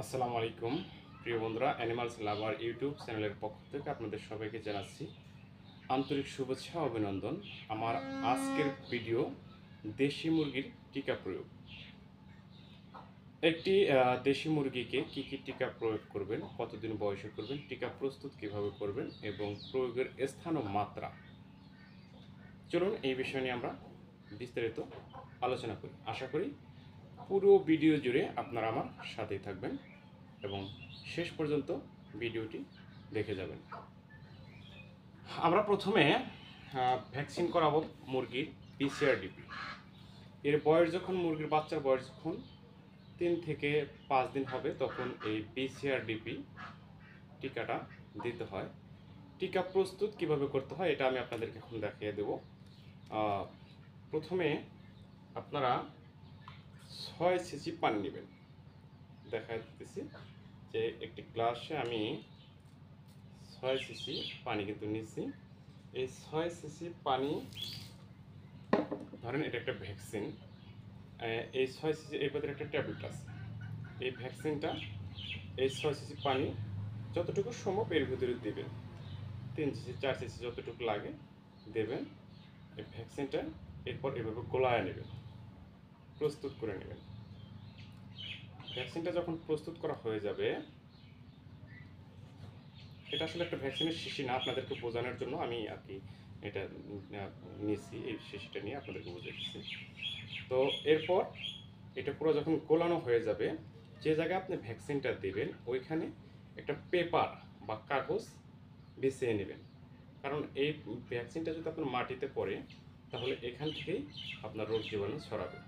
আসসালামু আলাইকুম প্রিয় বন্ধুরা, অ্যানিমালস লাভার ইউটিউব চ্যানেলের পক্ষ থেকে আপনাদের সবাইকে জানাচ্ছি আন্তরিক শুভেচ্ছা ও অভিনন্দন। আমার আজকের ভিডিও দেশি মুরগির টিকা প্রয়োগ। একটি দেশি মুরগিকে কী কী টিকা প্রয়োগ করবেন, কতদিন বয়সে করবেন, টিকা প্রস্তুত কিভাবে করবেন এবং প্রয়োগের স্থান ও মাত্রা। চলুন এই বিষয় নিয়ে আমরা বিস্তারিত আলোচনা করি। আশা করি পুরো ভিডিও জুড়ে আপনারা আমার সাথেই থাকবেন এবং শেষ পর্যন্ত ভিডিওটি দেখে যাবেন। আমরা প্রথমে ভ্যাকসিন করাবো মুরগির পিসিআরডিপি। এর বয়স যখন মুরগির বাচ্চার বয়স যখন 3 থেকে 5 দিন হবে তখন এই পিসিআরডিপি টিকাটা দিতে হয়। টিকা প্রস্তুত কিভাবে করতে হয় এটা আমি আপনাদেরকে এখন দেখিয়ে দেব। প্রথমে আপনারা 6 সিসি পানি নেবেন। দেখা দিতেছি যে একটি গ্লাসে আমি 6 সিসি পানি কিন্তু নিচ্ছি। এই 6 সিসি পানি ধরেন এটা একটা ভ্যাকসিন। এই 6 সিসি এর ভিতরে একটা ট্যাবলেট আছে। এই ভ্যাকসিনটা এই 6 সিসি পানি যতটুকু সম্ভব এর ভিতরে দিবেন। 3 সিসি 4 সিসি যতটুকু লাগে দেবেন। এই ভ্যাকসিনটা এরপর এভাবে গোলায় নেবেন, প্রস্তুত করে নেবেন। ভ্যাকসিনটা যখন প্রস্তুত করা হয়ে যাবে, এটা আসলে একটা ভ্যাকসিনের শিশি না, আপনাদেরকে বোঝানোর জন্য আমি আর কি এটা নিয়েছি। এই শিশিটা নিয়ে আপনাদেরকে বোঝাচ্ছি। তো এরপর এটা পুরো যখন গোলানো হয়ে যাবে, যে জায়গায় আপনি ভ্যাকসিনটা দেবেন ওইখানে একটা পেপার বা কাগজ বিছিয়ে নেবেন। কারণ এই ভ্যাকসিনটা যদি আপনার মাটিতে পড়ে তাহলে এখান থেকেই আপনার রোগ জীবাণু ছড়াবে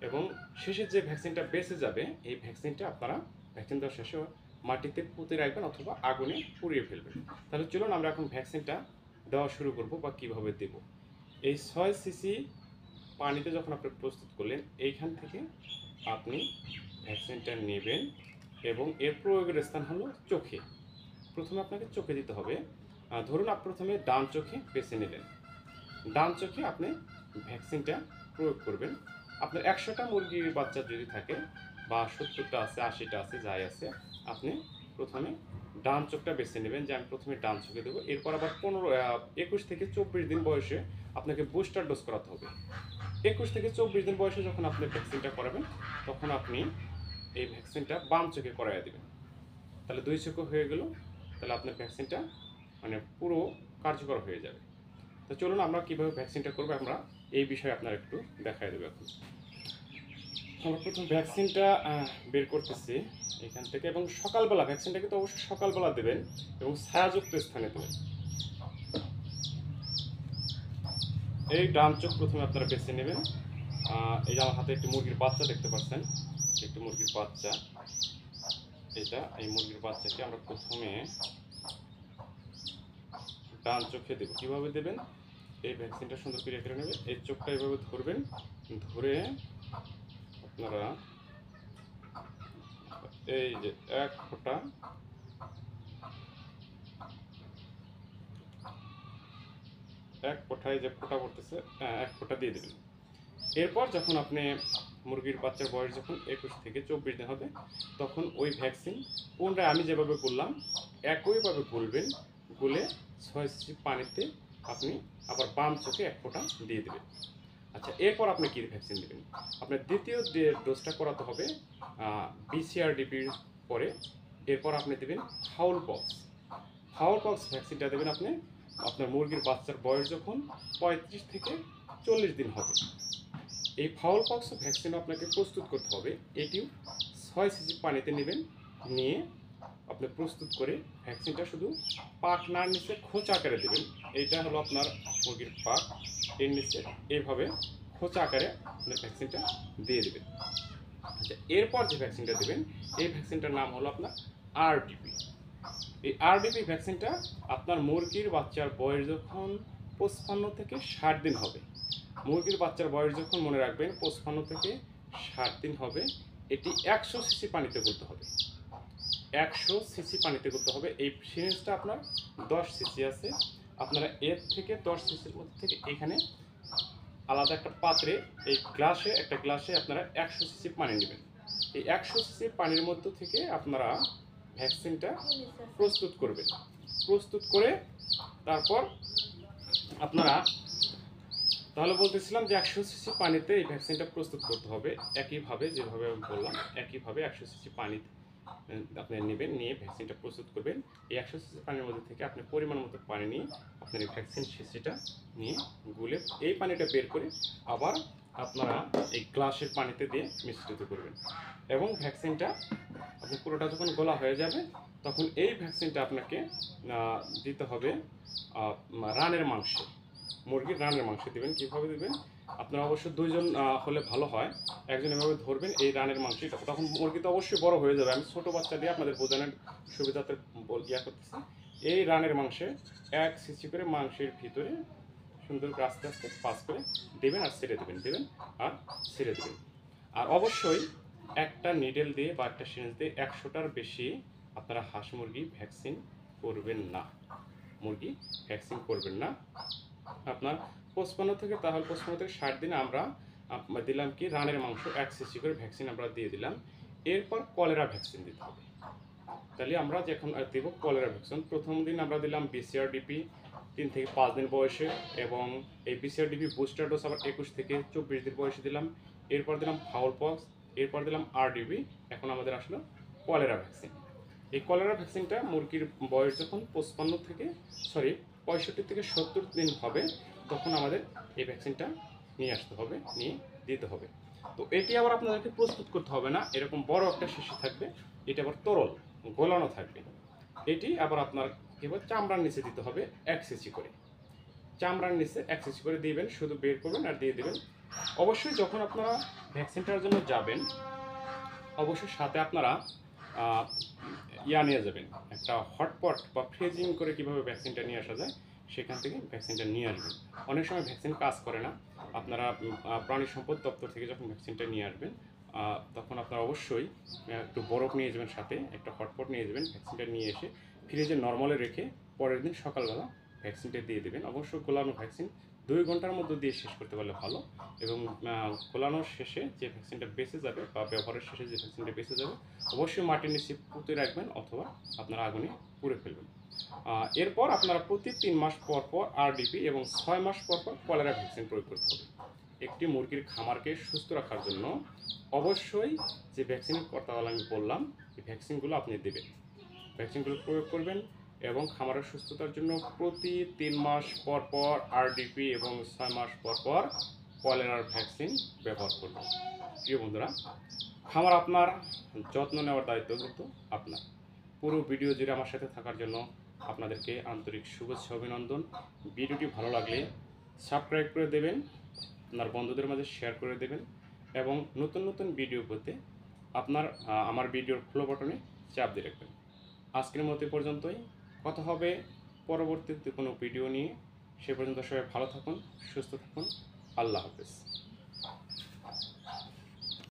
এবং শেষে যে ভ্যাকসিনটা বেঁচে যাবে এই ভ্যাকসিনটা আপনারা ভ্যাকসিন দেওয়ার শেষে মাটিতে পুঁতে রাখবেন অথবা আগুনে পুড়িয়ে ফেলবেন। তাহলে চলুন আমরা এখন ভ্যাকসিনটা দেওয়া শুরু করব বা কিভাবে দেব। এই 6 সিসি পানিতে যখন আপনি প্রস্তুত করলেন এইখান থেকে আপনি ভ্যাকসিনটা নেবেন এবং এর প্রয়োগের স্থান হলো চোখে। প্রথমে আপনাকে চোখে দিতে হবে। ধরুন আপনি প্রথমে ডান চোখে বেছে নিলেন। ডান চোখে আপনি ভ্যাকসিনটা প্রয়োগ করবেন। আপনার 100টা মুরগির বাচ্চা যদি থাকে বা 70টা আছে, 80টা আছে, যাই আছে, আপনি প্রথমে ডান চোখটা বেছে নেবেন যে আমি প্রথমে ডান চোখে দেবো। এরপর আবার 21 থেকে 24 দিন বয়সে আপনাকে বুস্টার ডোজ করাতে হবে। 21 থেকে 24 দিন বয়সে যখন আপনি ভ্যাকসিনটা করাবেন তখন আপনি এই ভ্যাকসিনটা বাম চোখে করাইয়া দেবেন। তাহলে 2 চোখে হয়ে গেল। তাহলে আপনার ভ্যাকসিনটা মানে পুরো কার্যকর হয়ে যাবে। তো চলুন আমরা কীভাবে ভ্যাকসিনটা করবো আমরা এই বিষয়ে আপনার একটু দেখাই দেবো। এখন আমরা প্রথম ভ্যাকসিনটা বের করতেছি এখান থেকে এবং সকালবেলা ভ্যাকসিনটা কিন্তু অবশ্যই সকালবেলা দেবেন এবং ছায়াযুক্ত স্থানে দেবেন। এই ডান চোখ প্রথমে আপনারা বেছে নেবেন। এই যে আমার হাতে একটি মুরগির বাচ্চা দেখতে পাচ্ছেন, একটি মুরগির বাচ্চা। এই মুরগির বাচ্চাকে আমরা প্রথমে ডান চোখে দেব। কীভাবে দেবেন? এই ভ্যাকসিনটা সুন্দর করে কেটে নেবেন। এই চোখটা এভাবে ধরবেন, ধরে আপনারা এই যে এক ফোঁটা যে ফোঁটা পড়তেছে এক ফোঁটা দিয়ে দেবেন। এরপর যখন আপনি মুরগির বাচ্চার বয়স যখন 21 থেকে 24 দিন হবে তখন ওই ভ্যাকসিন পুনরায় আমি যেভাবে করলাম একইভাবে গুলবেন। গুলে 6 সিসি পানিতে আপনি আবার বাম চোখে এক ফোঁটা দিয়ে দেবেন। আচ্ছা, এরপর আপনি কী ভ্যাকসিন দেবেন? আপনার দ্বিতীয় ডোজটা করাতে হবে বিসিআরডিপির পরে। এরপর আপনি দেবেন ফাউল পক্স। ফাউল পক্স ভ্যাকসিনটা দেবেন আপনি আপনার মুরগির বাচ্চার বয়স যখন 35 থেকে 40 দিন হবে। এই ফাউল পক্স ভ্যাকসিন আপনাকে প্রস্তুত করতে হবে। এটিও 6 সিসি পানিতে নেবেন, নিয়ে আপনি প্রস্তুত করে ভ্যাকসিনটা শুধু পাক নার নিচে খোঁচা আকারে দেবেন। এইটা হলো আপনার মুরগির পাক, এর নিচে এইভাবে খোঁচা আকারে আপনার ভ্যাকসিনটা দিয়ে দেবেন। আচ্ছা, এরপর যে ভ্যাকসিনটা দেবেন এই ভ্যাকসিনটার নাম হলো আপনার আরডিপি। এই আরডিপি ভ্যাকসিনটা আপনার মুরগির বাচ্চার বয়স যখন 55 থেকে 60 দিন হবে। মুরগির বাচ্চার বয়স যখন মনে রাখবেন 55 থেকে 60 দিন হবে, এটি 100 সিসি পানিতে গুলতে হবে। 100 সিসি পানিতে গুলতে হবে। এই সিরিঞ্জটা আপনার 10 সিসি আছে। আপনারা এর থেকে 10 সিসির মধ্যে থেকে এখানে আলাদা একটা পাত্রে এই গ্লাসে একটা গ্লাসে আপনারা 100 সিসি পানি নেবেন। এই 100 সিসি পানির মধ্য থেকে আপনারা ভ্যাকসিনটা প্রস্তুত করবেন। প্রস্তুত করে তারপর আপনারা, তাহলে বলতেছিলাম যে 100 সিসি পানিতে এই ভ্যাকসিনটা প্রস্তুত করতে হবে। একইভাবে যেভাবে আমি বললাম, একইভাবে 100 সিসি পানি আপনি নেবেন, নিয়ে ভ্যাকসিনটা প্রস্তুত করবেন। এই 100 সিসি পানির মধ্যে থেকে আপনি পরিমাণ মতো পানি নিয়ে আপনার এই ভ্যাকসিন শিশিটা নিয়ে গুলে এই পানিটা বের করে আবার আপনারা এই গ্লাসের পানিতে দিয়ে মিশ্রিত করবেন। এবং ভ্যাকসিনটা আপনি পুরোটা যখন গোলা হয়ে যাবে তখন এই ভ্যাকসিনটা আপনাকে দিতে হবে রানের মাংসে, মুরগির রানের মাংস দেবেন। কীভাবে দেবেন? আপনারা অবশ্য দুইজন হলে ভালো হয়। একজন এভাবে ধরবেন এই রানের মাংসটা, তখন মুরগি তো অবশ্যই বড় হয়ে যাবে। আমি ছোটো বাচ্চা দিয়ে আপনাদের বোঝানোর সুবিধাতে করতেছি। এই রানের মাংসে 1 সিসি করে মাংসের ভিতরে সুন্দর করে আস্তে আস্তে পাস করে দেবেন আর ছেড়ে দেবেন, দেবেন আর ছেড়ে দেবেন। আর অবশ্যই একটা নিডেল দিয়ে বা একটা সিরিঞ্জ দিয়ে 100টার বেশি আপনারা হাঁস মুরগি ভ্যাকসিন করবেন না, মুরগি ভ্যাকসিন করবেন না। আপনার 55 থেকে, তাহলে 55 থেকে 60 দিনে আমরা দিলাম কি রানের মাংস 1 সিসি করে ভ্যাকসিন আমরা দিয়ে দিলাম। এরপর কলেরা ভ্যাকসিন দিতে হবে। তাহলে আমরা যখন দেব কলেরা ভ্যাকসিন, প্রথম দিন আমরা দিলাম BCRDP 3 থেকে 5 দিন বয়সে, এবং এই BCRDP বুস্টার ডোজ আবার 21 থেকে 24 দিন বয়সে দিলাম। এরপর দিলাম ফাউল পক্স, এরপর দিলাম RDP। এখন আমাদের আসলে কলেরা ভ্যাকসিন। এই কলেরা ভ্যাকসিনটা মুরগির বয়স যখন 65 থেকে 70 দিন হবে তখন আমাদের এই ভ্যাকসিনটা নিয়ে আসতে হবে, নিয়ে দিতে হবে। তো এটি আবার আপনাদেরকে প্রস্তুত করতে হবে না, এরকম বড় একটা শিশি থাকবে, এটা আবার তরল গোলানো থাকবে। এটি আবার আপনার এবার চামড়ার নিচে দিতে হবে 1 সিসি করে, চামড়ার নিচে 1 সিসি করে দিবেন, শুধু বের করবেন আর দিয়ে দেবেন। অবশ্যই যখন আপনারা ভ্যাকসিনটার জন্য যাবেন অবশ্যই সাথে আপনারা নিয়ে যাবেন, একটা হটপট বা ফ্রিজিং করে কীভাবে ভ্যাকসিনটা নিয়ে আসা যায় সেখান থেকে ভ্যাকসিনটা নিয়ে আসবেন। অনেক সময় ভ্যাকসিন কাজ করে না, আপনারা প্রাণী সম্পদ দপ্তর থেকে যখন ভ্যাকসিনটা নিয়ে আসবেন তখন আপনারা অবশ্যই একটু বরফ নিয়ে যাবেন, সাথে একটা হটপট নিয়ে যাবেন। ভ্যাকসিনটা নিয়ে এসে ফ্রিজে নর্মালে রেখে পরের দিন সকালবেলা ভ্যাকসিনটা দিয়ে দেবেন। অবশ্যই গোলানো ভ্যাকসিন 2 ঘন্টার মধ্যে দিয়ে শেষ করতে পারলে ভালো। এবং গোলানোর শেষে যে ভ্যাকসিনটা বেঁচে যাবে বা ব্যবহারের শেষে যে ভ্যাকসিনটা বেঁচে যাবে অবশ্যই মাটির নিচে পুঁতে রাখবেন অথবা আপনারা আগুনে পুড়ে ফেলবেন। এরপর আপনারা প্রতি 3 মাস পর পর RDP এবং 6 মাস পর পর কলেরা ভ্যাকসিন প্রয়োগ করতে হবে। একটি মুরগির খামারকে সুস্থ রাখার জন্য অবশ্যই যে ভ্যাকসিনের কথা আমি বললাম এই ভ্যাকসিনগুলো আপনি দেবেন, ভ্যাকসিনগুলো প্রয়োগ করবেন। এবং খামারের সুস্থতার জন্য প্রতি 3 মাস পর পর RDP এবং 6 মাস পর পর কলেরার ভ্যাকসিন ব্যবহার করবেন। প্রিয় বন্ধুরা, খামার আপনার, যত্ন নেওয়ার দায়িত্ব কিন্তু আপনার। পুরো ভিডিও জুড়ে আমার সাথে থাকার জন্য আপনাদেরকে আন্তরিক শুভেচ্ছা অভিনন্দন। ভিডিওটি ভালো লাগলে সাবস্ক্রাইব করে দেবেন, আপনার বন্ধুদের মাঝে শেয়ার করে দেবেন, এবং নতুন নতুন ভিডিও পেতে আপনার আমার ভিডিওর ফলো বাটনে চাপ দিয়ে রাখবেন। আজকের মতো পর্যন্তই, কথা হবে পরবর্তীতে কোনো ভিডিও নিয়ে। সে পর্যন্ত সবাই ভালো থাকুন, সুস্থ থাকুন। আল্লাহ হাফেজ।